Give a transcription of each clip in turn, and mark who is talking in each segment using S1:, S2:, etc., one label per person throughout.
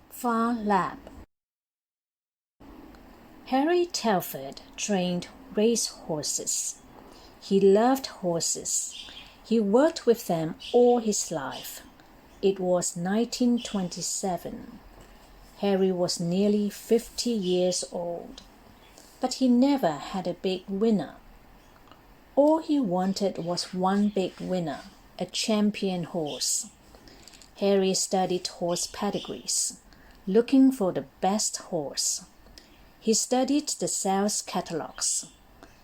S1: Phar Lap. Harry Telford trained race horses. He loved horses. He worked with them all his life. It was 1927. Harry was nearly 50 years old, but he never had a big winner. All he wanted was one big winner, a champion horse. Harry studied horse pedigrees, looking for the best horse. He studied the sales catalogs.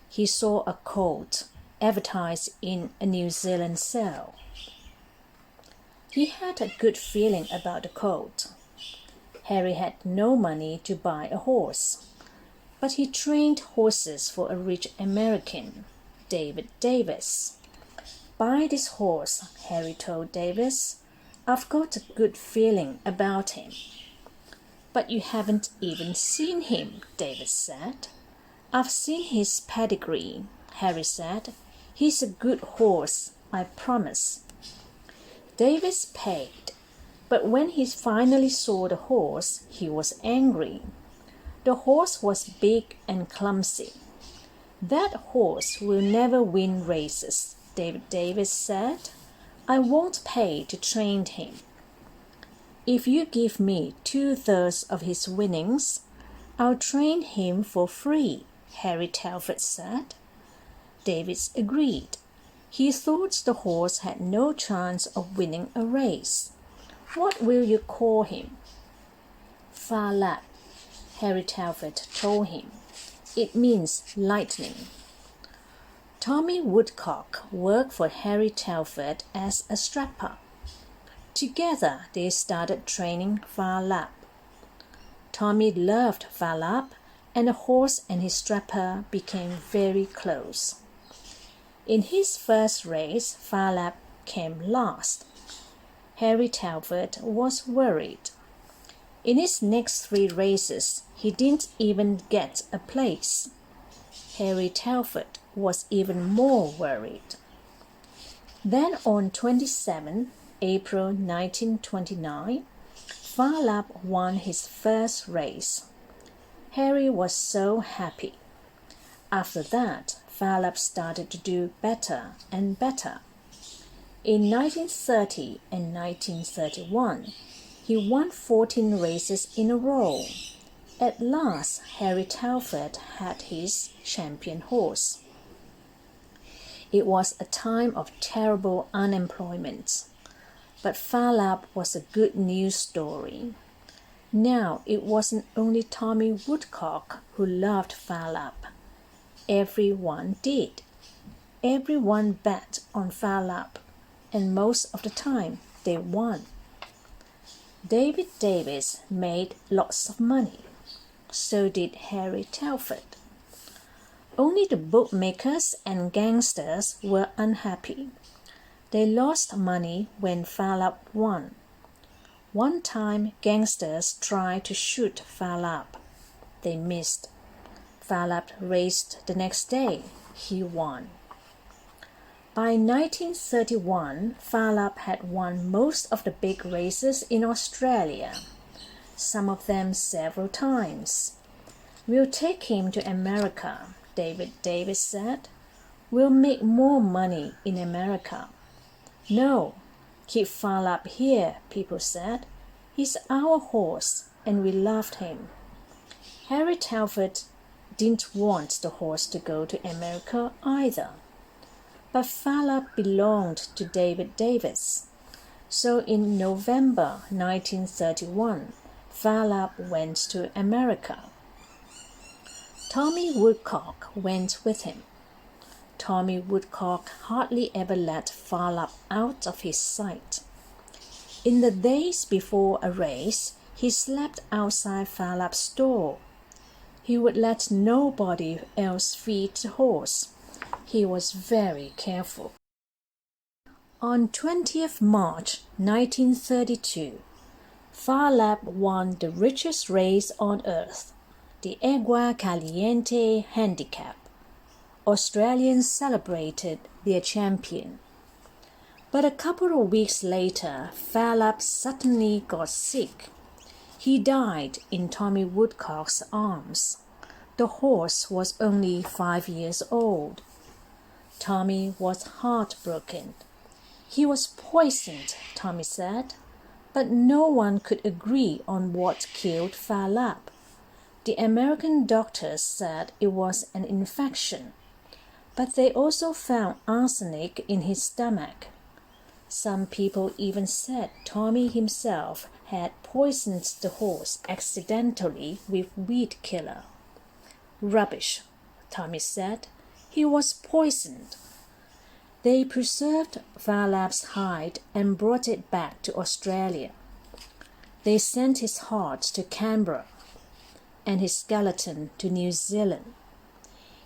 S1: He saw a colt advertised in a New Zealand sale. He had a good feeling about the colt. Harry had no money to buy a horse, but he trained horses for a rich American, David Davis. "Buy this horse," Harry told Davis. "I've got a good feeling about him." "But you haven't even seen him," Davis said. "I've seen his pedigree," Harry said. "He's a good horse, I promise." Davis paid, but when he finally saw the horse, he was angry. The horse was big and clumsy. "That horse will never win races," David Davis said. "I won't pay to train him." "If you give me 2/3 of his winnings, I'll train him for free," Harry Telford said. Davis agreed. He thought the horse had no chance of winning a race. "What will you call him?" "Phar Lap," Harry Telford told him. "It means lightning." Tommy Woodcock worked for Harry Telford as a strapper. Together they started training Phar Lap. Tommy loved Phar Lap, and the horse and his strapper became very close. In his first race, Phar Lap came last. Harry Telford was worried. In his next 3 races, he didn't even get a place. Harry Telford was even more worried. Then on 27 April 1929, Phar Lap won his first race. Harry was so happy. After that, Phar Lap started to do better and better. In 1930 and 1931, he won 14 races in a row. At last, Harry Telford had his champion horse. It was a time of terrible unemployment, but Phar Lap was a good news story. Now it wasn't only Tommy Woodcock who loved Phar Lap. Everyone did. Everyone bet on Phar Lap, and most of the time they won. David Davis made lots of money. So did Harry Telford. Only the bookmakers and gangsters were unhappy. They lost money when Phar Lap won. One time, gangsters tried to shoot Phar Lap. They missed. Phar Lap raced the next day. He won. By 1931, Phar Lap had won most of the big races in Australia, some of them several times. "We'll take him to America," David Davis said. "We'll make more money in America." "No, keep Phar Lap here," people said. "He's our horse, and we loved him." Harry Telford didn't want the horse to go to America either. But Phar Lap belonged to David Davis. So in November 1931, Phar Lap went to America. Tommy Woodcock went with him. Tommy Woodcock hardly ever let Phar Lap out of his sight. In the days before a race, he slept outside Phar Lap's store. He would let nobody else feed the horse. He was very careful. On 20th March 1932, Phar Lap won the richest race on earth, the Agua Caliente Handicap. Australians celebrated their champion. But a couple of weeks later, Phar Lap suddenly got sick. He died in Tommy Woodcock's arms. The horse was only 5 years old. Tommy was heartbroken. He was poisoned, Tommy said, but no one could agree on what killed Phar Lap. The American doctors said it was an infection, but they also found arsenic in his stomach. Some people even said Tommy himself had poisoned the horse accidentally with weed killer. Rubbish, Tommy said. He was poisoned. They preserved Phar Lap's hide and brought it back to Australia. They sent his heart to Canberra and his skeleton to New Zealand.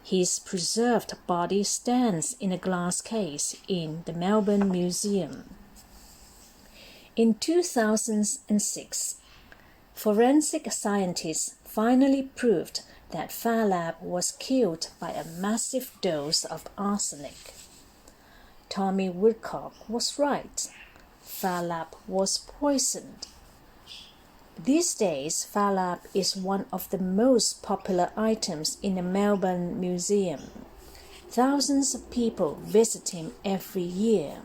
S1: His preserved body stands in a glass case in the Melbourne Museum. In 2006, forensic scientists finally proved that Phar Lap was killed by a massive dose of arsenic. Tommy Woodcock was right. Phar Lap was poisoned. These days, Phar Lap is one of the most popular items in the Melbourne Museum. Thousands of people visit him every year.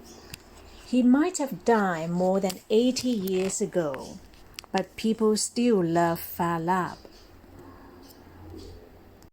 S1: He might have died more than 80 years ago, but people still love Phar Lap.